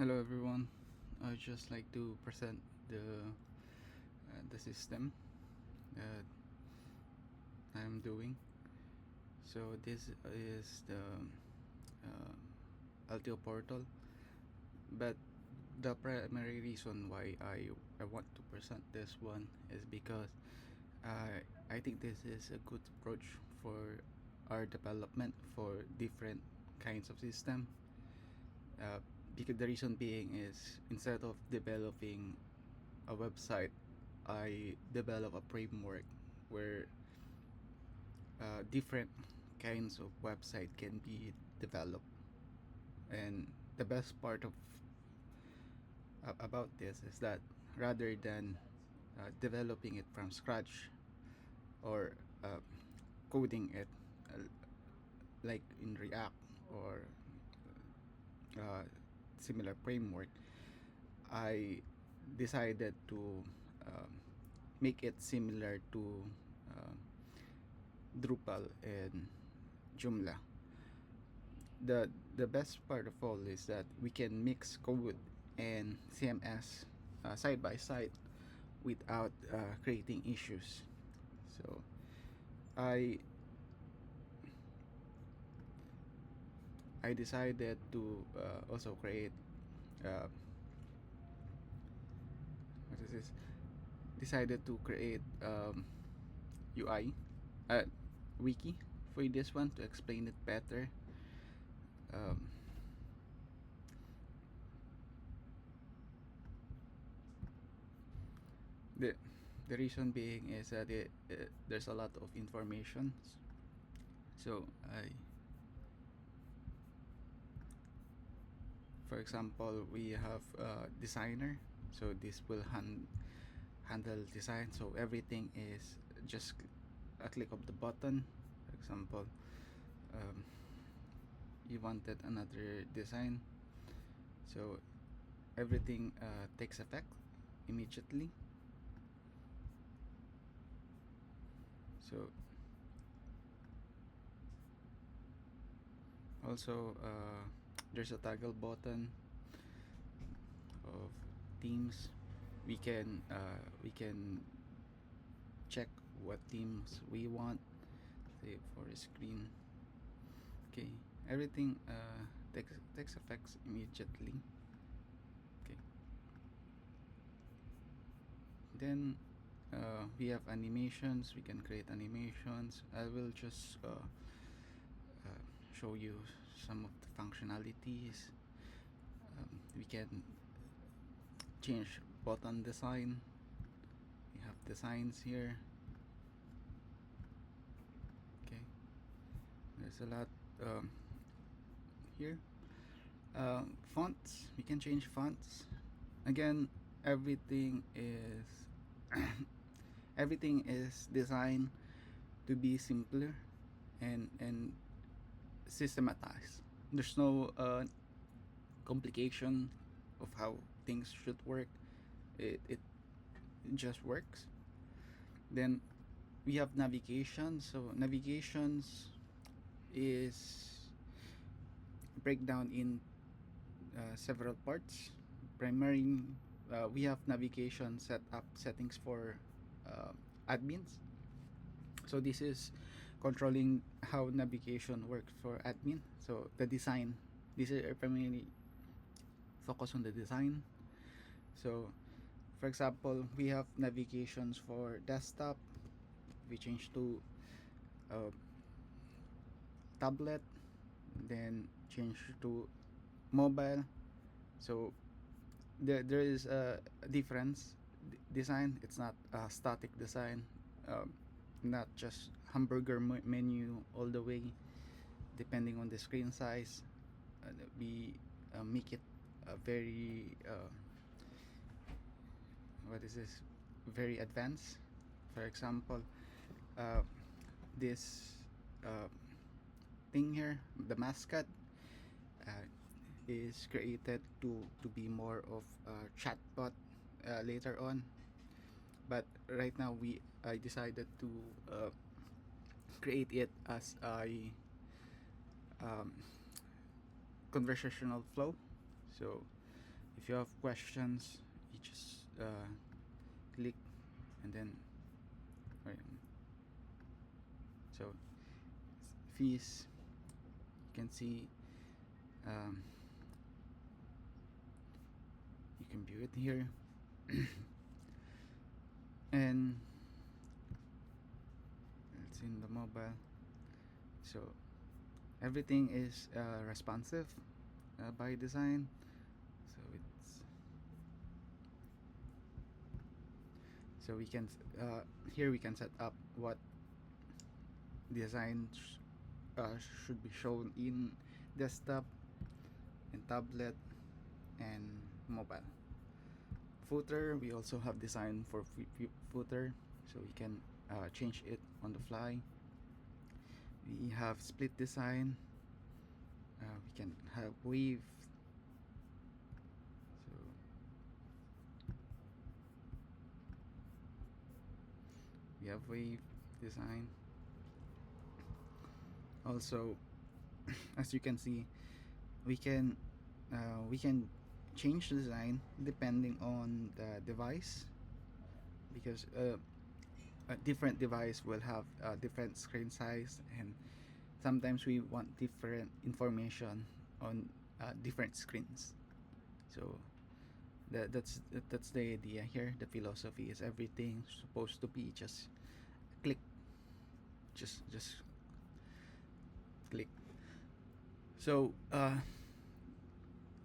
Hello everyone. I would just like to present the system that I'm doing. So this is the uh, LTO portal, but the primary reason why I want to present this one is because I think this is a good approach for our development for different kinds of system. Because the reason being is instead of developing a website, I develop a framework where different kinds of website can be developed. And the best part of about this is that rather than developing it from scratch or coding it uh, like in React or uh, similar framework, I decided to make it similar to uh, Drupal and Joomla. The best part of all is that we can mix code and CMS side by side without creating issues. So I I decided to also create uh, what is this? Decided to create UI wiki for this one to explain it better. Um, the the reason being is that there's a lot of information. So for example, we have a designer. So this will handle design. So everything is just a click of the button. For example, um, you wanted another design, so everything takes effect immediately. So also there's a toggle button of themes. We can check what themes we want, say for a screen. Okay, everything takes effects immediately. Okay, then we have animations. We can create animations. I will just show you some of the functionalities. We can change button design. We have designs here. Okay, there's a lot here. Fonts, we can change fonts. Again, everything is everything is designed to be simpler and systematized. There's no complication of how things should work. It just works. Then we have navigation. So navigations is breakdown in several parts. Primary, we have navigation settings for admins. So this is controlling how navigation works for admin. So the design, these are primarily focus on the design. So for example, we have navigations for desktop. We change to tablet, then change to mobile. So there is a difference. Design, it's not a static design, not just hamburger menu all the way. Depending on the screen size, we make it very what is this, very advanced. For example, uh, this uh, thing here, the mascot, uh, is created to be more of a chatbot later on. But right now I decided to create it as a um, conversational flow. So If you have questions, you just click and then right. So fees, you can see, um, you can view it here. And it's in the mobile, so everything is responsive by design. So it's, so we can here we can set up what design should be shown in desktop and tablet and mobile. Footer, we also have design for footer, so we can change it on the fly. We have split design. We can have wave. So we have wave design. Also, as you can see, we can change the design depending on the device, because a different device will have a different screen size, and sometimes we want different information on different screens. So that's the idea here. The philosophy is everything supposed to be just click, just click. So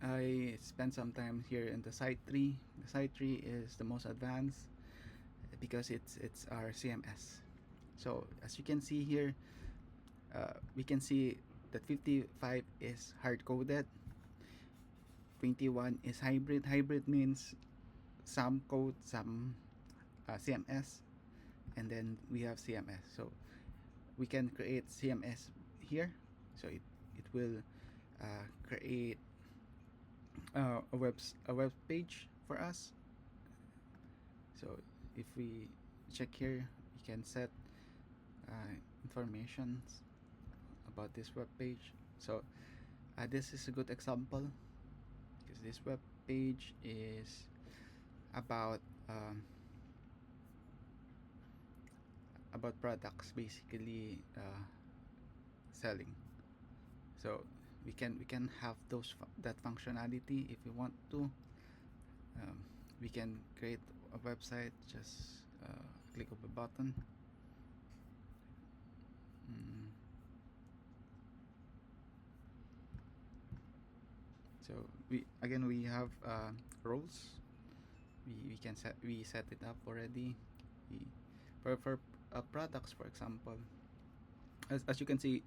I spent some time here in the site tree. The site tree is the most advanced because it's our CMS. So as you can see here, we can see that 55 is hard coded, 21 is hybrid. Hybrid means some code, some CMS, and then we have CMS. So we can create CMS here. So it will create a web page for us. So if we check here, we can set information about this web page. So this is a good example, because this web page is about products, basically selling. So we can have that functionality if we want to. We can create a website, just click of a button. mm. So we have roles. We set it up already. We, for products, for example, as you can see,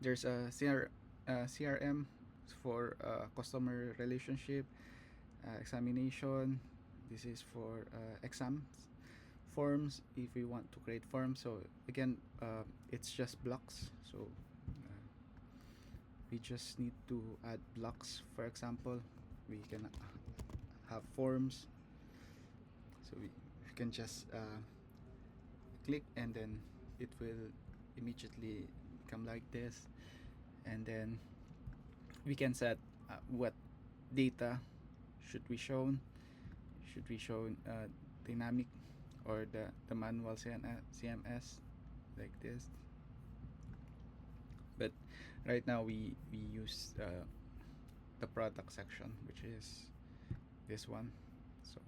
there's a CRM for customer relationship examination. This is for exams. Forms, if we want to create forms. So again, it's just blocks. So we just need to add blocks. For example, we can have forms. So we can just click, and then it will immediately come like this. And then we can set what data should be shown. Should be shown dynamic or the manual CMS, like this. But right now we use the product section, which is this one. So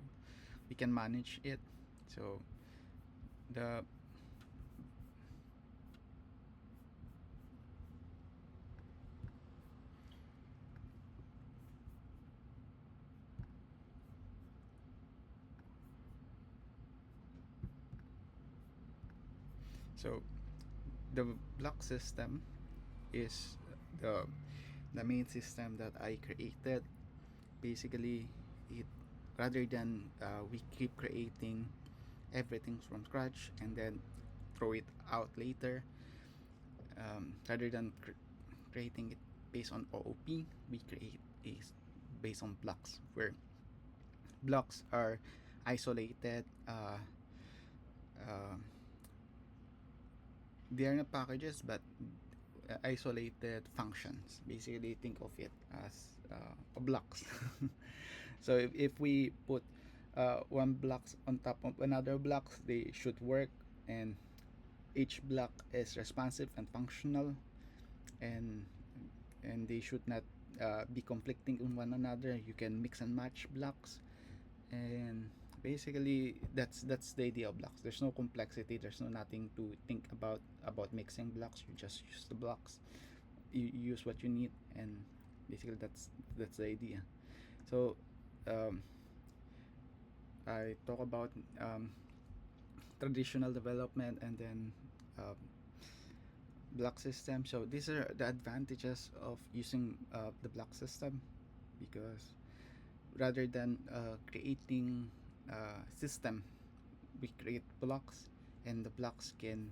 we can manage it. So the so the block system is the main system that I created. Basically, it, rather than we keep creating everything from scratch and then throw it out later, rather than creating it based on OOP, we create is based on blocks, where blocks are isolated. Uh, they are not packages, but isolated functions. Basically, think of it as blocks. So if we put one blocks on top of another blocks, they should work, and each block is responsive and functional, and they should not be conflicting on one another. You can mix and match blocks, and basically that's the idea of blocks. There's no complexity. There's no nothing to think about mixing blocks. You just use the blocks. You use what you need, and basically that's the idea. So um, I talk about traditional development, and then um, block system. So these are the advantages of using the block system, because rather than creating system, we create blocks, and the blocks can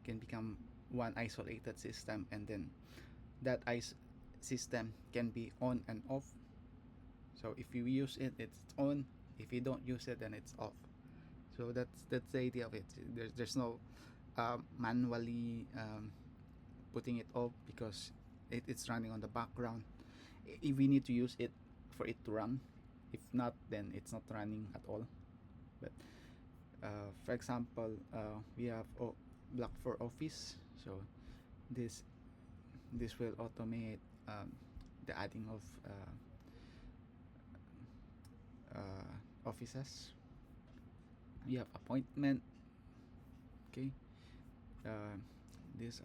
become one isolated system, and then that system can be on and off. So if you use it, it's on. If you don't use it, then it's off. So that's the idea of it. There's no manually putting it off, because it's running on the background. If we need to use it for it to run, if not, then it's not running at all. But for example, we have block for office. So this this will automate the adding of offices. We have appointment. Okay. uh, these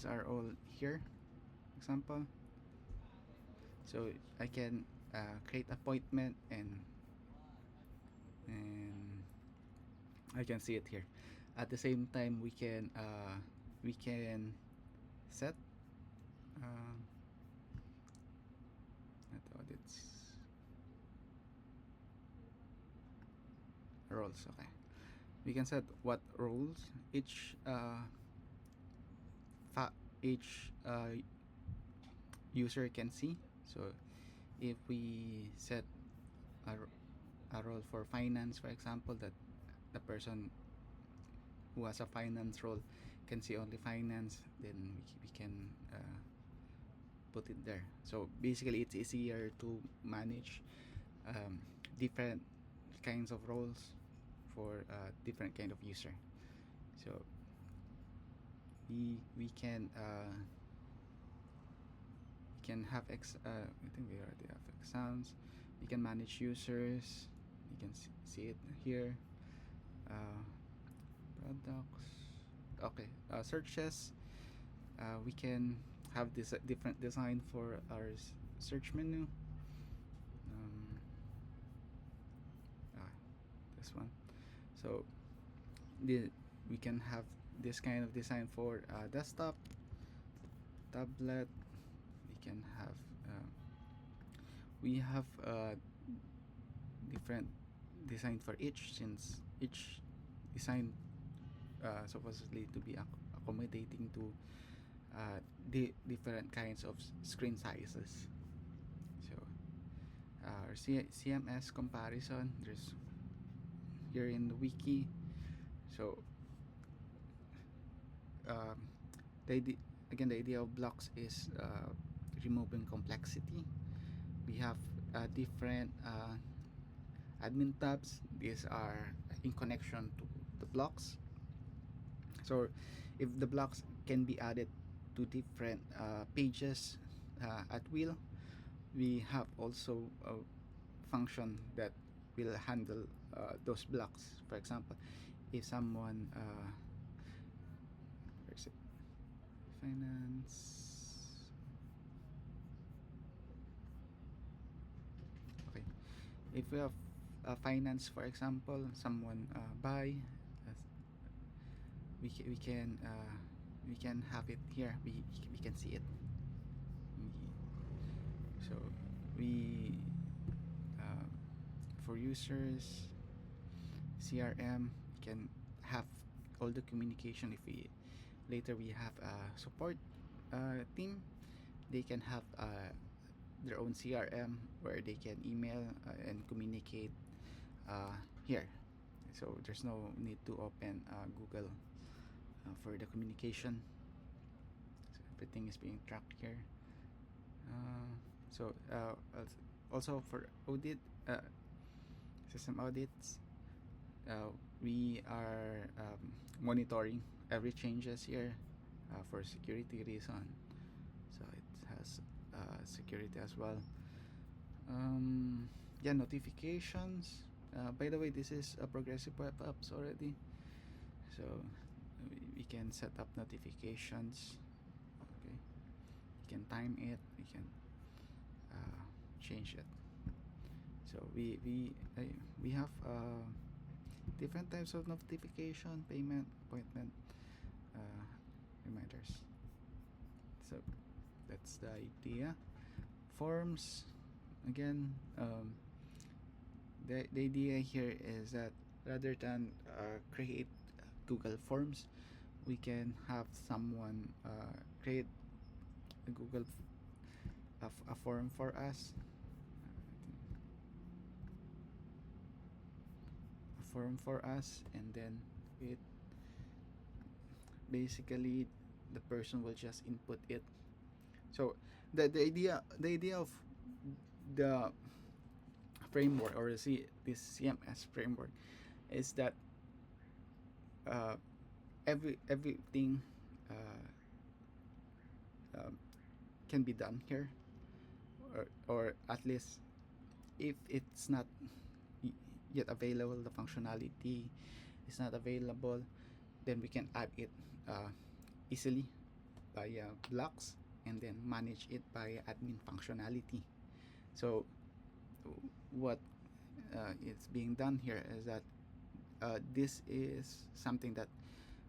are all here example. So I can create appointment, and I can see it here. At the same time, we can set uh, not audits roles. Okay, we can set what roles each user can see. So if we set a role for finance, for example, that the person who has a finance role can see only finance, then we can put it there. So basically, it's easier to manage um, different kinds of roles for different kind of user. So we can have I think we already have exams. We can manage users. You can see it here. uh, Products. Okay. Searches. We can have this different design for our search menu. um, ah, this one. So we can have this kind of design for desktop, tablet. We can have we have different design for each, since each design supposedly to be accommodating to the different kinds of screen sizes. So our CMS comparison, there's here in the wiki. So um, again, the idea of blocks is removing complexity. We have different admin tabs. These are in connection to the blocks. So if the blocks can be added to different pages at will, we have also a function that will handle those blocks. For example, if someone where is it? Finance. Okay, if we have finance, for example, someone buy, uh, we can have it here. We can see it. So we uh, for users CRM, we can have all the communication. If we later we have a support team, they can have their own CRM where they can email and communicate here. So there's no need to open Google for the communication. So everything is being tracked here. Also for audit, system audits, we are monitoring every changes here for security reason. So it has security as well. Yeah, notifications. By the way, this is a progressive web apps already. So we can set up notifications. Okay, we can time it. We can change it. So we have different types of notification, payment, appointment, uh, reminders. So that's the idea. Forms, again, the idea here is that rather than create Google Forms, we can have someone create a a form for us, and then it basically the person will just input it. So the idea of the framework, or this CMS framework, is that uh, everything uh, um, can be done here, or at least if it's not yet available, the functionality is not available, then we can add it easily by blocks, and then manage it by admin functionality. So what is being done here is that this is something that,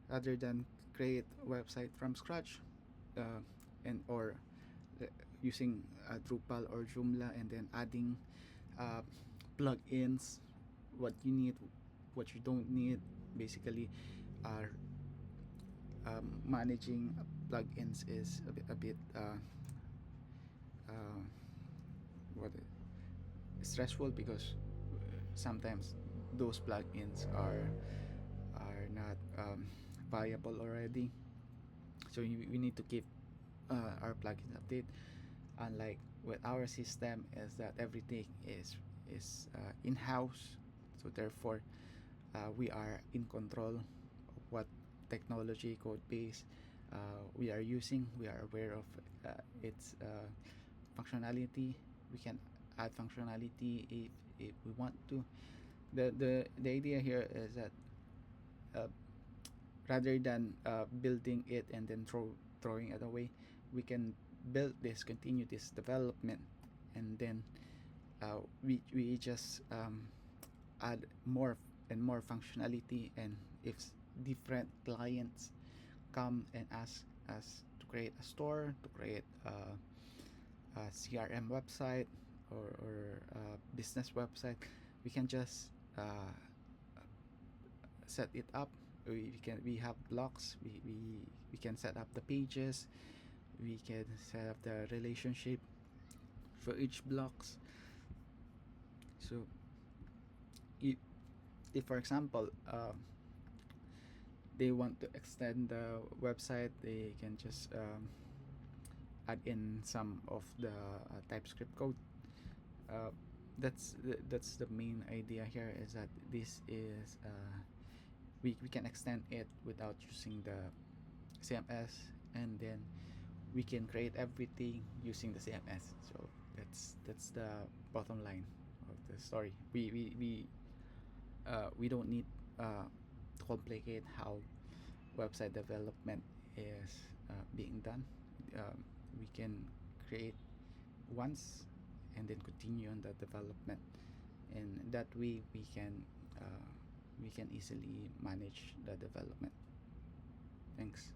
rather than create a website from scratch, uh, and or uh, using Drupal or Joomla, and then adding uh, plugins, what you need, what you don't need, basically are managing plugins is a bit uh, what stressful, because sometimes those plugins are not viable already. So we need to keep our plugins update. Unlike with our system, is that everything is in-house, so therefore we are in control of what technology code base we are using. We are aware of its functionality. We can add functionality if we want to. The idea here is that uh, rather than building it and then throwing it away, we can build this, continue this development, and then we just add more and more functionality. And if different clients come and ask us to create a store, to create a CRM website, or a business website, we can just set it up. We have blocks. We can set up the pages. We can set up the relationship for each blocks. So if for example they want to extend the website, they can just add in some of the TypeScript code. Uh, that's the main idea here, is that this is we can extend it without using the CMS, and then we can create everything using the CMS. So that's the bottom line of the story. We don't need to complicate how website development is being done. We can create once and then continue on the development, and that way we can easily manage the development. Thanks.